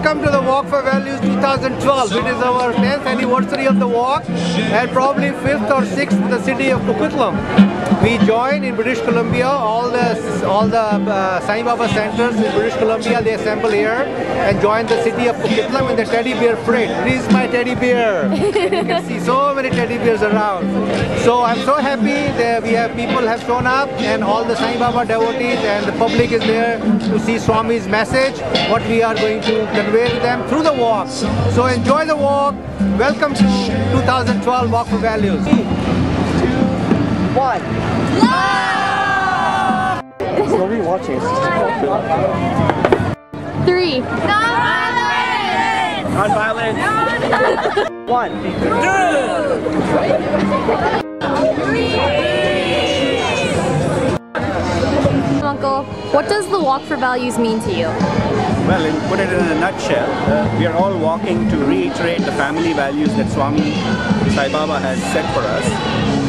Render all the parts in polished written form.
Welcome to the Walk for Values 2012. It is our 10th anniversary of the walk and probably 5th or 6th in the city of Coquitlam. We join in British Columbia, all the Sai Baba centers in British Columbia, they assemble here and join the city of Coquitlam in the teddy bear parade. This is my teddy bear. And you can see so many teddy bears around. So I'm so happy that people have shown up and all the Sai Baba devotees and the public is there to see Swami's message, what we are going to convey to them through the walk. So enjoy the walk. Welcome to 2012 Walk for Values. 2, 1. Love! So what are you watching? 3. Non-violence! 1. 2. Uncle, what does the Walk for Values mean to you? Well, put it in a nutshell, we are all walking to reiterate the family values that Swami Sai Baba has set for us.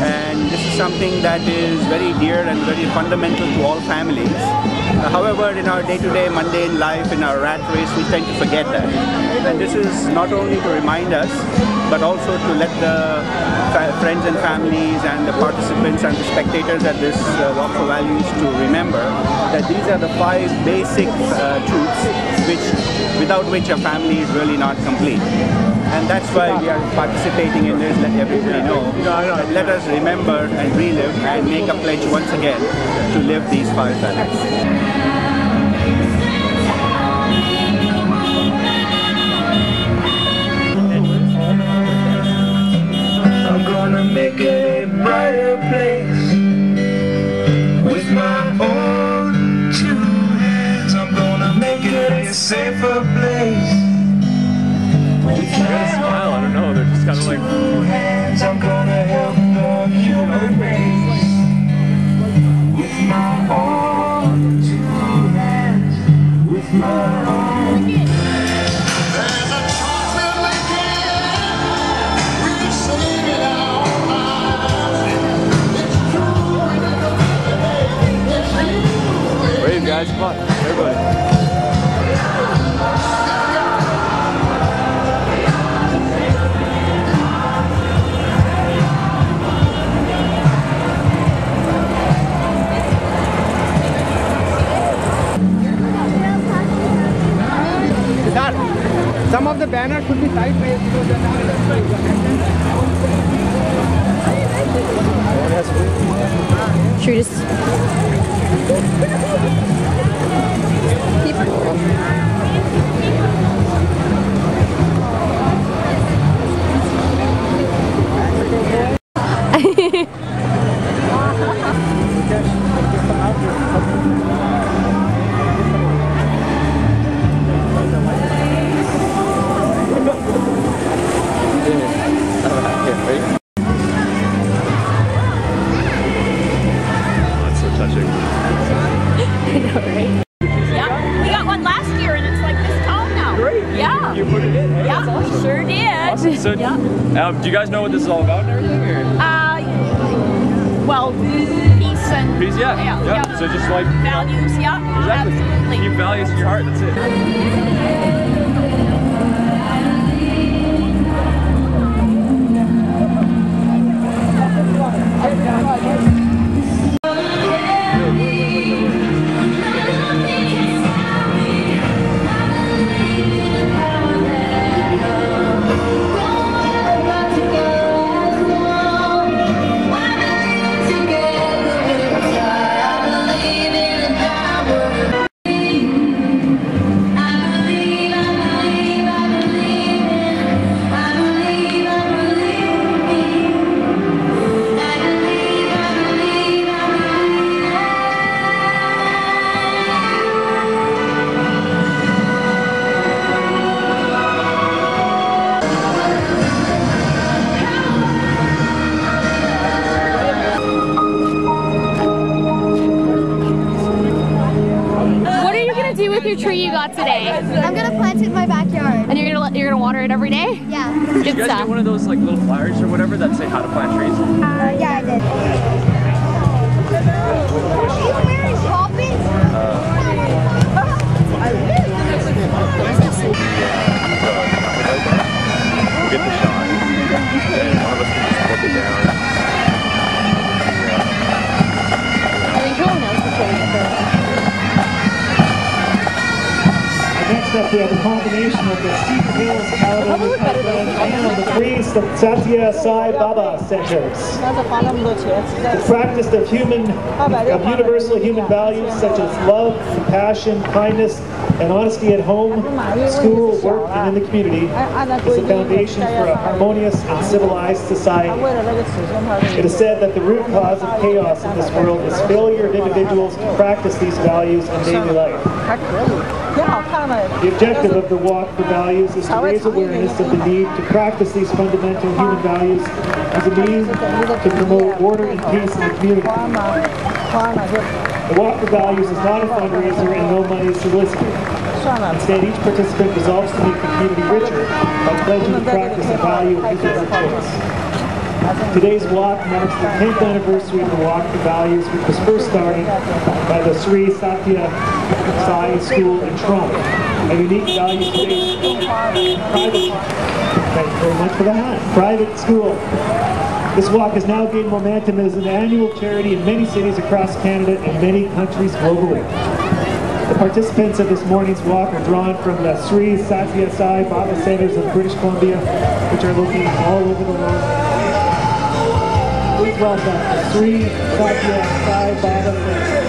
And this is something that is very dear and very fundamental to all families. However, in our day-to-day mundane life, in our rat race, we tend to forget that. And this is not only to remind us, but also to let the friends and families and the participants and the spectators at this Walk for Values to remember that these are the 5 basic truths without which a family is really not complete. And that's why we are participating in this, let everybody know. Let us remember and relive and make a pledge once again to live these 5 values. I'm gonna make it a brighter place with my own 2 hands. I'm gonna make it a safer place. Smile, I don't know, they're just kind of like 2 hands, I'm gonna help the human race with my own 2 hands, with my own. There's a chocolate we sing it out loud. It's true. Wave guys, come on, everybody. Some of the banners should be sideways because they're not. Should we just... So, do you guys know what this is all about and everything? Or? Well, peace and... Peace, yeah. So just like... Values, Exactly. Absolutely. Keep values in your heart, that's it. With your tree you got today? I'm gonna plant it in my backyard. And you're gonna water it every day? Yeah. Good Did you guys stuff. get one of those like little flyers or whatever that say how to plant trees? Yeah, I did. Are you wearing poppins? walk, we have a combination of the steep hills and the three Satya Sai Baba centers. The practice of universal human values such as love, compassion, kindness, and honesty at home, school, work, and in the community is the foundation for a harmonious and civilized society. It is said that the root cause of chaos in this world is failure of individuals to practice these values in daily life. The objective of the Walk for Values is to raise awareness of the need to practice these fundamental human values as a means to promote order and peace in the community. The Walk for Values is not a fundraiser and no money is solicited. Instead, each participant resolves to make the community richer by pledging to practice a value of his or her choice. Today's walk marks the 10th anniversary of the Walk for Values, which was first started by the Sri Satya Sai School in Toronto, a unique values-based private school. This walk has now gained momentum as an annual charity in many cities across Canada and many countries globally. The participants of this morning's walk are drawn from the Sri Satya Sai Baba centers of British Columbia, which are located all over the world. Please welcome the Sri Satya Sai Baba centers.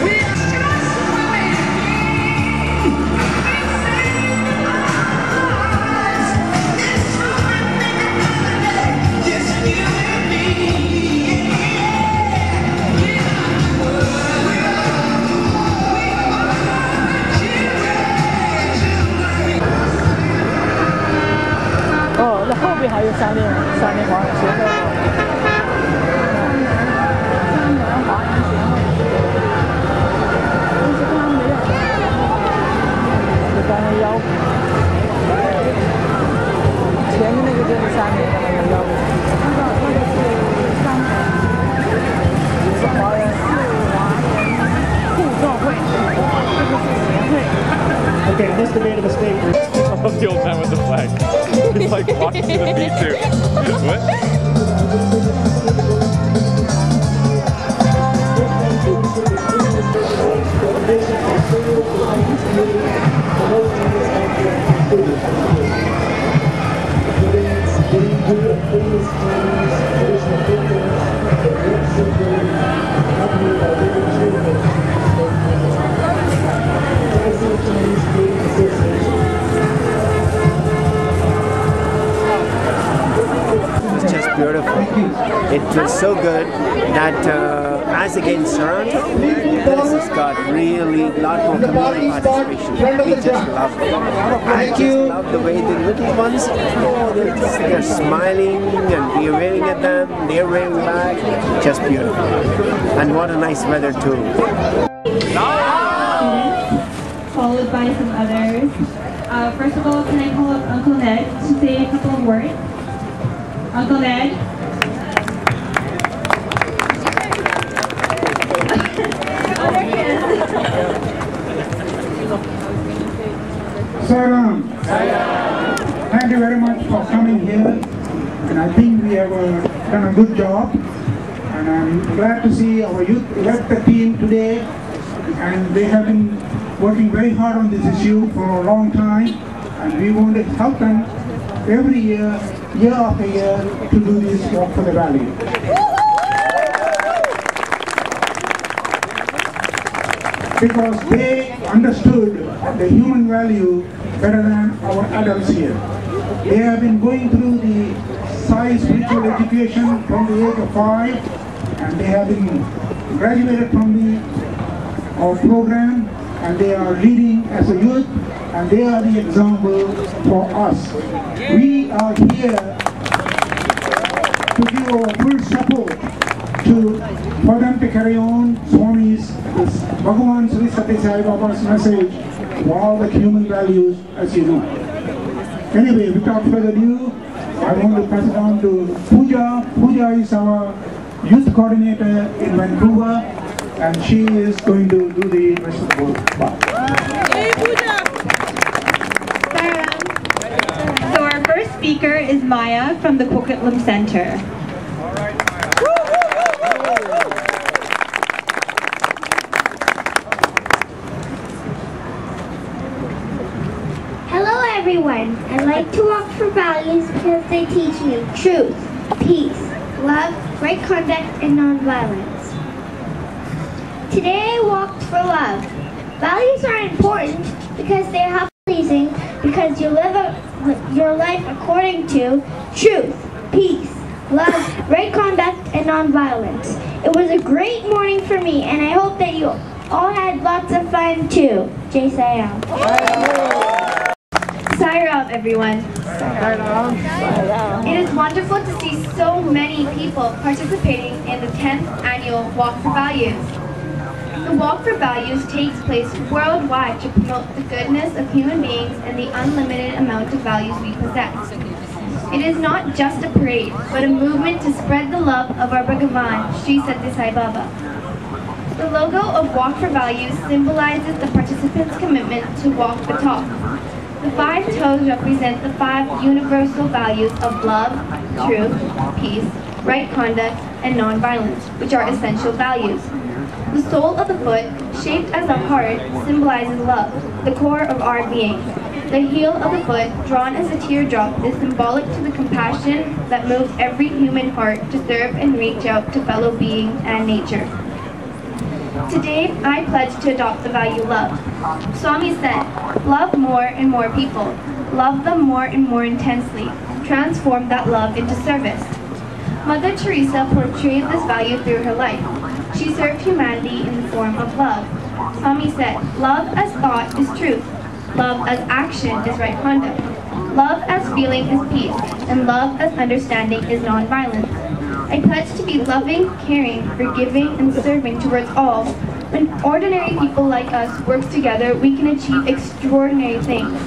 Okay, I must have made a mistake. I love the old man with the flag. He's like walking to the beat too. What? It's just beautiful. It was so good that as against Toronto, this has got really a lot more community participation. We just love it. I just love the way the little ones, they're smiling and we're waving at them, they're waving back. Just beautiful. And what a nice weather too. Followed by some others. First of all, can I call up Uncle Ned to say a couple of words? Uncle Ned? Saram. Thank you very much for coming here, and I think we have done a good job, and I'm glad to see our youth left the team today, and they have been working very hard on this issue for a long time, and we want to help them every year, year after year, to do this Walk for the Valley. Because they understood the human value better than our adults here. They have been going through the Sai spiritual education from the age of 5, and they have been graduated from our program, and they are leading as a youth, and they are the example for us. We are here to give our full support for them to carry on Swami's, Bhagavan Sri Satya Sai Baba's message of all the human values, as you know. Anyway, without further ado, I want to pass it on to Pooja. Pooja is our youth coordinator in Vancouver, and she is going to do the rest of the work. Hey, Pooja! So our first speaker is Maya from the Coquitlam Center. Hello everyone. I like to walk for values because they teach me truth, peace, love, right conduct, and nonviolence. Today I walked for love. Values are important because they are pleasing, because you live your life according to truth, peace, love, right conduct, and nonviolence. It was a great morning for me, and I hope that you all had lots of fun too. Jai Sayam. Sairam, everyone. It is wonderful to see so many people participating in the 10th annual Walk for Values. The Walk for Values takes place worldwide to promote the goodness of human beings and the unlimited amount of values we possess. It is not just a parade, but a movement to spread the love of our Bhagavan, Sri Satya Sai Baba. The logo of Walk for Values symbolizes the participants' commitment to walk the talk. The 5 toes represent the 5 universal values of love, truth, peace, right conduct, and nonviolence, which are essential values. The sole of the foot, shaped as a heart, symbolizes love, the core of our being. The heel of the foot, drawn as a teardrop, is symbolic to the compassion that moves every human heart to serve and reach out to fellow beings and nature. Today, I pledge to adopt the value love. Swami said, love more and more people. Love them more and more intensely. Transform that love into service. Mother Teresa portrayed this value through her life. She served humanity in the form of love. Swami said, love as thought is truth. Love as action is right conduct. Love as feeling is peace. And love as understanding is nonviolence. I pledge to be loving, caring, forgiving, and serving towards all. When ordinary people like us work together, we can achieve extraordinary things.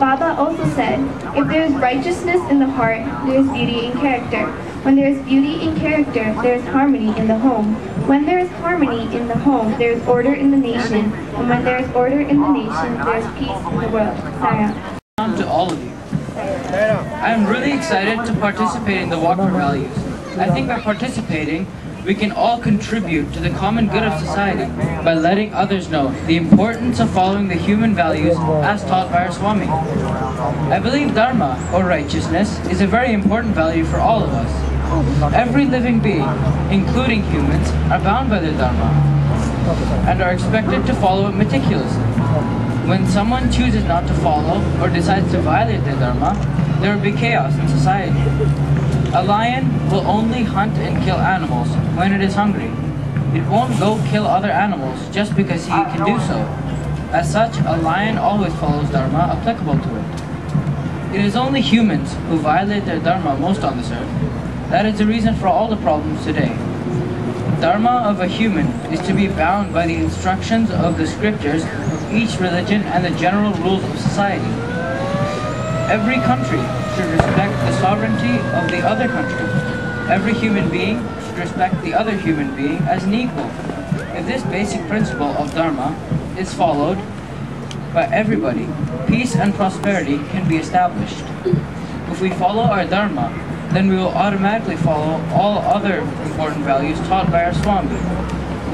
Baba also said, if there is righteousness in the heart, there is beauty in character. When there is beauty in character, there is harmony in the home. When there is harmony in the home, there is order in the nation. And when there is order in the nation, there is peace in the world. Sarah. To all of you. I am really excited to participate in the Walk for Values. I think by participating, we can all contribute to the common good of society by letting others know the importance of following the human values as taught by our Swami. I believe Dharma, or righteousness, is a very important value for all of us. Every living being, including humans, are bound by their Dharma and are expected to follow it meticulously. When someone chooses not to follow or decides to violate their Dharma, there will be chaos in society. A lion will only hunt and kill animals when it is hungry. It won't go kill other animals just because he can do so. As such, a lion always follows Dharma applicable to it. It is only humans who violate their Dharma most on this earth. That is the reason for all the problems today. Dharma of a human is to be bound by the instructions of the scriptures of each religion and the general rules of society. Every country should respect the sovereignty of the other country. Every human being should respect the other human being as an equal. If this basic principle of Dharma is followed by everybody, peace and prosperity can be established. If we follow our Dharma, then we will automatically follow all other important values taught by our Swami.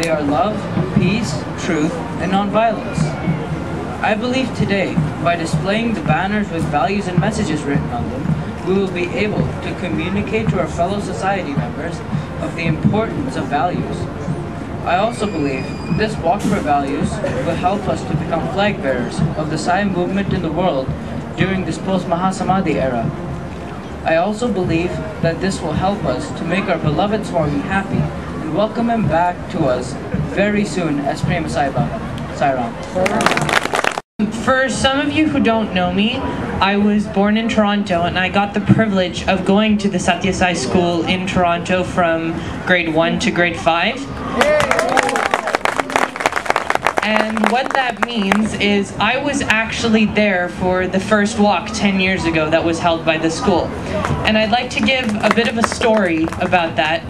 They are love, peace, truth, and nonviolence. I believe today, by displaying the banners with values and messages written on them, we will be able to communicate to our fellow society members of the importance of values. I also believe this Walk for Values will help us to become flag bearers of the Sai movement in the world during this post-Mahasamadhi era. I also believe that this will help us to make our beloved Swami happy and welcome him back to us very soon as Prema Sai Baba. Sairam. For some of you who don't know me, I was born in Toronto and I got the privilege of going to the Satya Sai school in Toronto from grade 1 to grade 5. And what that means is I was actually there for the first walk 10 years ago that was held by the school. And I'd like to give a bit of a story about that.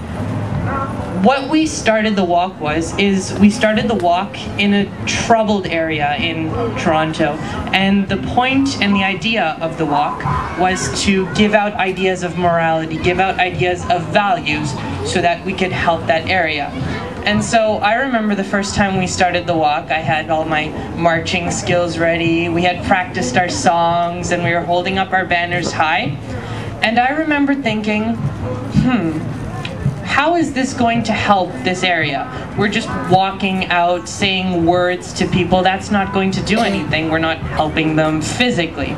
What we started the walk is we started the walk in a troubled area in Toronto, and the point and the idea of the walk was to give out ideas of morality, give out ideas of values so that we could help that area. And so I remember the first time we started the walk, I had all my marching skills ready, we had practiced our songs, and we were holding up our banners high. And I remember thinking, how is this going to help this area? We're just walking out, saying words to people. That's not going to do anything. We're not helping them physically.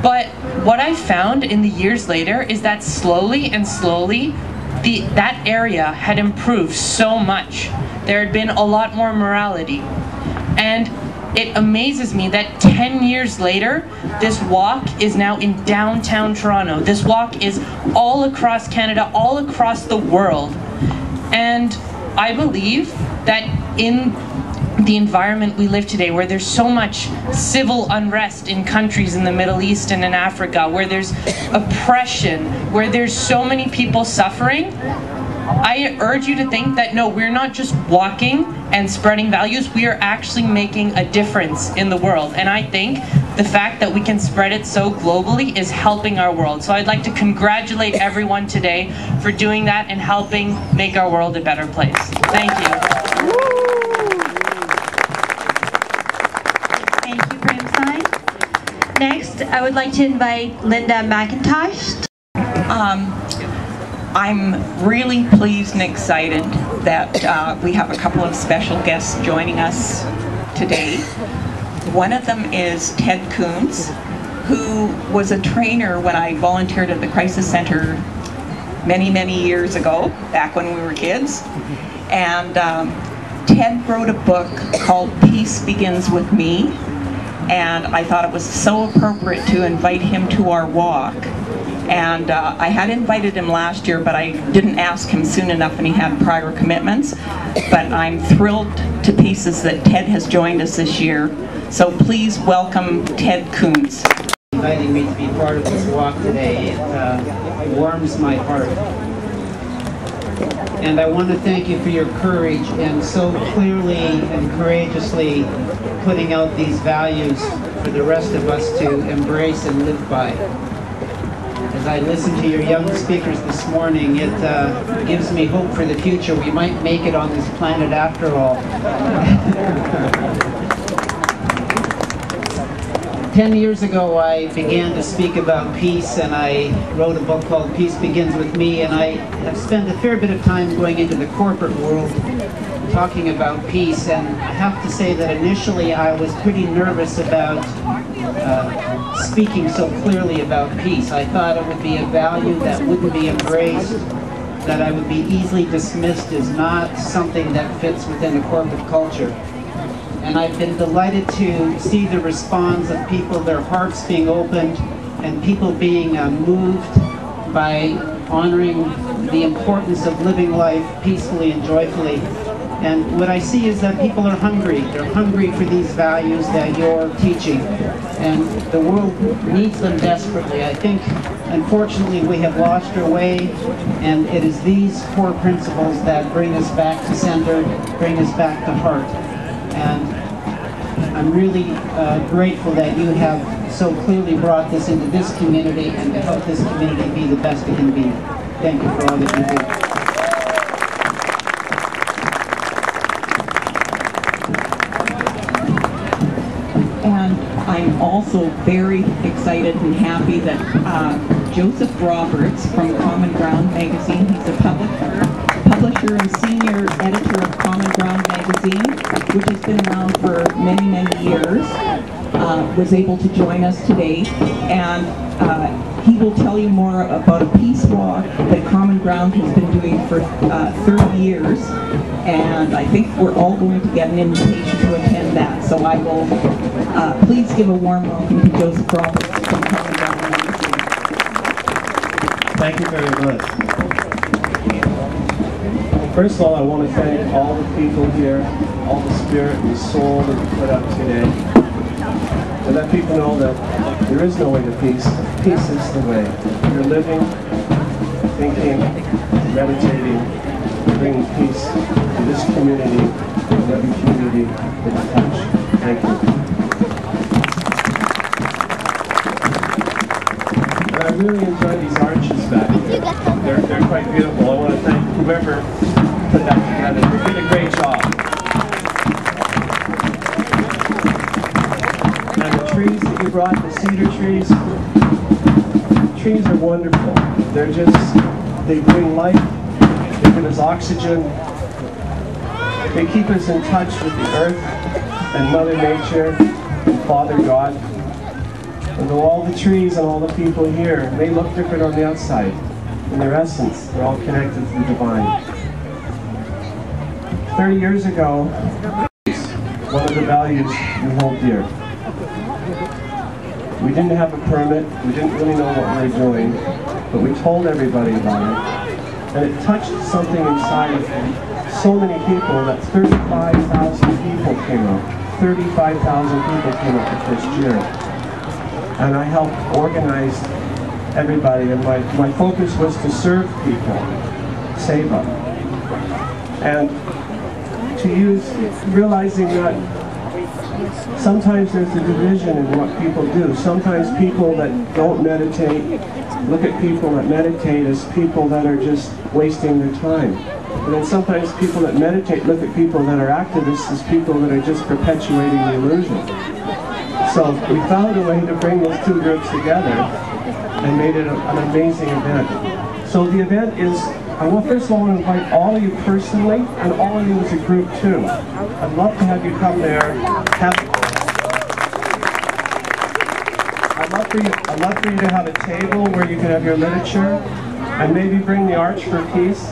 But what I found in the years later is that slowly and slowly, that area had improved so much. There had been a lot more morality. And it amazes me that 10 years later, this walk is now in downtown Toronto. This walk is all across Canada, all across the world. And I believe that in the environment we live today, where there's so much civil unrest in countries in the Middle East and in Africa, where there's oppression, where there's so many people suffering, I urge you to think that no, we're not just walking and spreading values, we are actually making a difference in the world. And I think the fact that we can spread it so globally is helping our world. So I'd like to congratulate everyone today for doing that and helping make our world a better place. Thank you. Thank you, Prem. Next, I would like to invite Linda McIntosh. I'm really pleased and excited that we have a couple of special guests joining us today. One of them is Ted Coons, who was a trainer when I volunteered at the Crisis Center many, many years ago, back when we were kids. And Ted wrote a book called Peace Begins With Me, and I thought it was so appropriate to invite him to our walk. And I had invited him last year, but I didn't ask him soon enough and he had prior commitments. But I'm thrilled to pieces that Ted has joined us this year. So please welcome Ted Coons. Inviting me to be part of this walk today, it warms my heart. And I want to thank you for your courage and so clearly and courageously putting out these values for the rest of us to embrace and live by. As I listen to your young speakers this morning, it gives me hope for the future. We might make it on this planet after all. 10 years ago, I began to speak about peace, and I wrote a book called Peace Begins With Me, and I have spent a fair bit of time going into the corporate world talking about peace, and I have to say that initially I was pretty nervous about speaking so clearly about peace. I thought it would be a value that wouldn't be embraced, that I would be easily dismissed as not something that fits within a corporate culture. And I've been delighted to see the response of people, their hearts being opened, and people being moved by honoring the importance of living life peacefully and joyfully. And what I see is that people are hungry. They're hungry for these values that you're teaching. And the world needs them desperately. I think, unfortunately, we have lost our way, and it is these core principles that bring us back to center, bring us back to heart. And I'm really grateful that you have so clearly brought this into this community and to help this community be the best it can be. Thank you for all that you do. And I'm also very excited and happy that Joseph Roberts from Common Ground magazine, he's a publisher and senior editor of Common Ground magazine, which has been around for many, many years, was able to join us today. And he will tell you more about a peace walk that Common Ground has been doing for 30 years. And I think we're all going to get an invitation to attend that. So I will please give a warm welcome to Joseph Roberts from Common Ground magazine. Thank you very much. First of all, I want to thank all the people here, all the spirit and soul that you put up today, to let people know that there is no way to peace. Peace is the way. You're living, thinking, meditating, bringing peace to this community and every community that you touch. Thank you. And I really enjoy these arches back here. They're quite beautiful. I want to thank whoever put that together. brought the cedar trees. Trees are wonderful. They're just, they bring life, they give us oxygen, they keep us in touch with the earth and Mother Nature and Father God. And though all the trees and all the people here may look different on the outside, in their essence, they're all connected to the divine. 30 years ago, one of the values we hold dear. We didn't have a permit, we didn't really know what we were doing, but we told everybody about it. And it touched something inside of so many people that 35,000 people came out. 35,000 people came out the first year. And I helped organize everybody, and my focus was to serve people, seva. And to use, realizing that sometimes there's a division in what people do. Sometimes people that don't meditate look at people that meditate as people that are just wasting their time. And then sometimes people that meditate look at people that are activists as people that are just perpetuating the illusion. So we found a way to bring those two groups together and made it an amazing event. So the event is, I want first of all to invite all of you personally and all of you as a group too. I'd love to have you come there. I'd love for you to have a table where you can have your literature and maybe bring the Arch for Peace.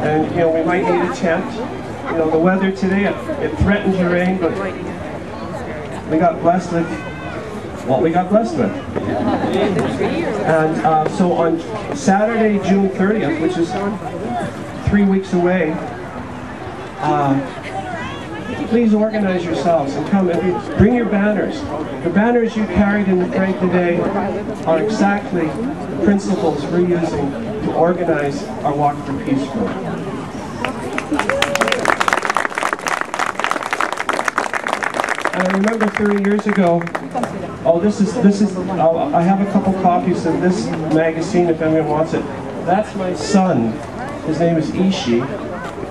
And you know, we might need a tent. You know, the weather today, it threatened to rain, but we got blessed with what we got blessed with. And so on Saturday, June 30th, which is 3 weeks away, please organize yourselves and come and bring your banners. The banners you carried in the parade today are exactly the principles we're using to organize our Walk for Peace group. And I remember 30 years ago, I have a couple copies of this magazine if anyone wants it. That's my son. His name is Ishi.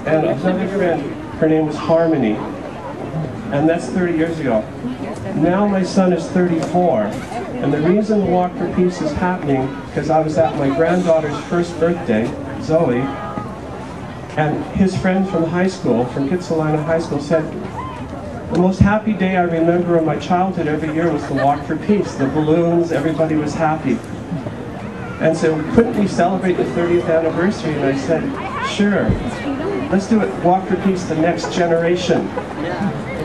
And another friend, her name was Harmony. And that's 30 years ago. Now my son is 34. And the reason the Walk for Peace is happening, because I was at my granddaughter's first birthday, Zoe, and his friend from high school, from Coquitlam High School, said, the most happy day I remember in my childhood every year was the Walk for Peace. The balloons, everybody was happy. And so couldn't we celebrate the 30th anniversary? And I said, sure, let's do it, Walk for Peace, the next generation.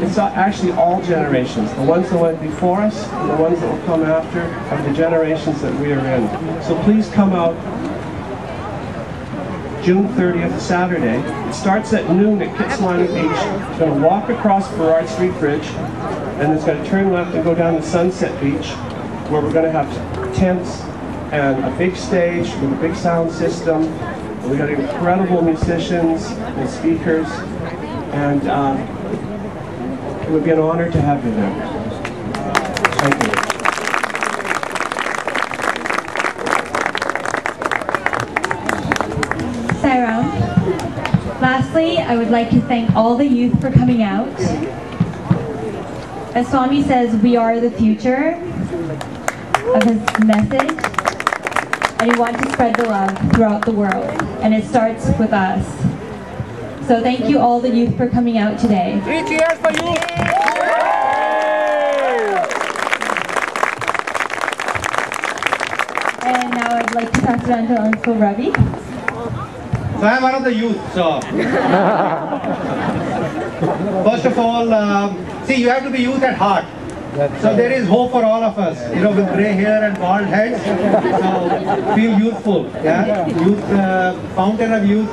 It's actually all generations, the ones that went before us, and the ones that will come after, and the generations that we are in. So please come out June 30th, Saturday. It starts at noon at Coquitlam Beach. It's going to walk across Burrard Street Bridge, and it's going to turn left and go down to Sunset Beach, where we're going to have tents and a big stage with a big sound system. We've got incredible musicians and speakers, and it would be an honor to have you there. Thank you. Lastly, I would like to thank all the youth for coming out. As Swami says, we are the future of his message, and we want to spread the love throughout the world, and it starts with us. So thank you all the youth for coming out today. 3 cheers for youth! And now I'd like to pass it on to Uncle Ravi. So I'm one of the youth, so first of all, see, you have to be youth at heart. So there is hope for all of us, you know, with grey hair and bald heads. So feel youthful, yeah? Youth, fountain of youth.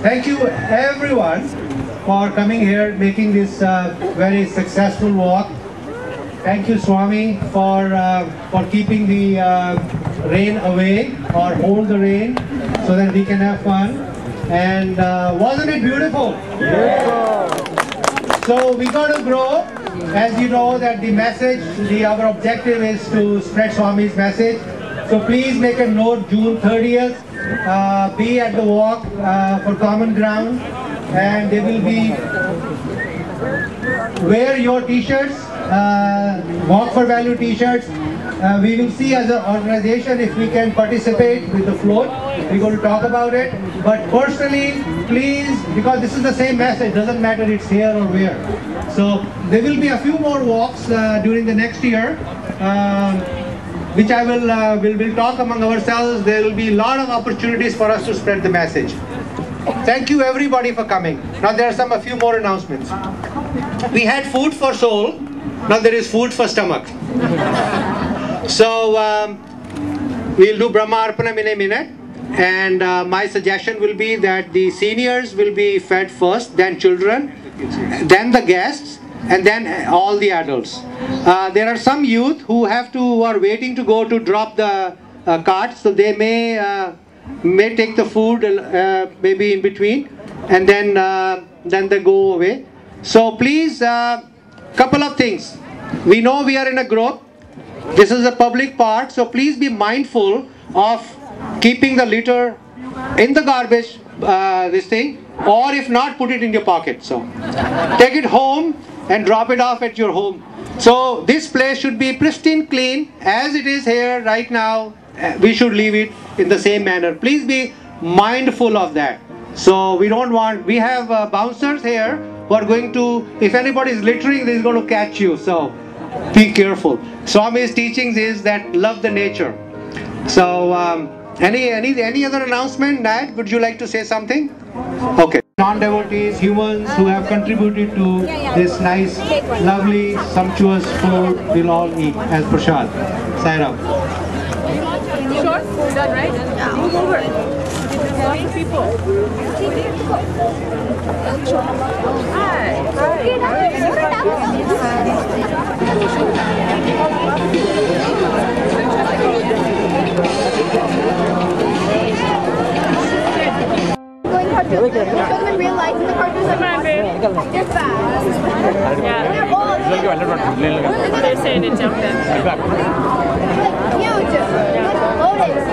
Thank you everyone for coming here, making this very successful walk. Thank you, Swami, for keeping the rain away, or hold the rain, so that we can have fun. And wasn't it beautiful? Yeah. So we got to grow. As you know that the message, our objective is to spread Swami's message. So please make a note, June 30th, be at the walk for common ground, and they will be, wear your t-shirts Walk for Value t-shirts. We will see as an organization if we can participate with the float. We're going to talk about it. But personally, please, because this is the same message, doesn't matter it's here or where. So there will be a few more walks during the next year, which I will talk among ourselves. There will be a lot of opportunities for us to spread the message. Thank you everybody for coming. Now there are a few more announcements. We had food for soul. Now there is food for stomach. So we'll do Brahma Arpanam in a minute. And my suggestion will be that the seniors will be fed first, then children, then the guests, and then all the adults. There are some youth who are waiting to go to drop the carts, so they may take the food maybe in between, and then they go away. So please, couple of things. We know we are in a group. This is a public park, so please be mindful of keeping the litter in the garbage, or if not, put it in your pocket. So take it home and drop it off at your home. So this place should be pristine clean as it is here right now. We should leave it in the same manner. Please be mindful of that. So we have bouncers here who are going to, if anybody is littering, they is going to catch you. So be careful. Swami's teachings is that love the nature. So any other announcement? Dad, would you like to say something? Okay. Non-devotees, humans who have contributed to this nice, lovely, sumptuous food will all eat as prasad. Sign up. You sure? We're done, right? Yeah. Move over. People. Show them in real life, and the cartoons are they're fast. Yeah. They're old. They're saying to jump in. Huge. Lotus.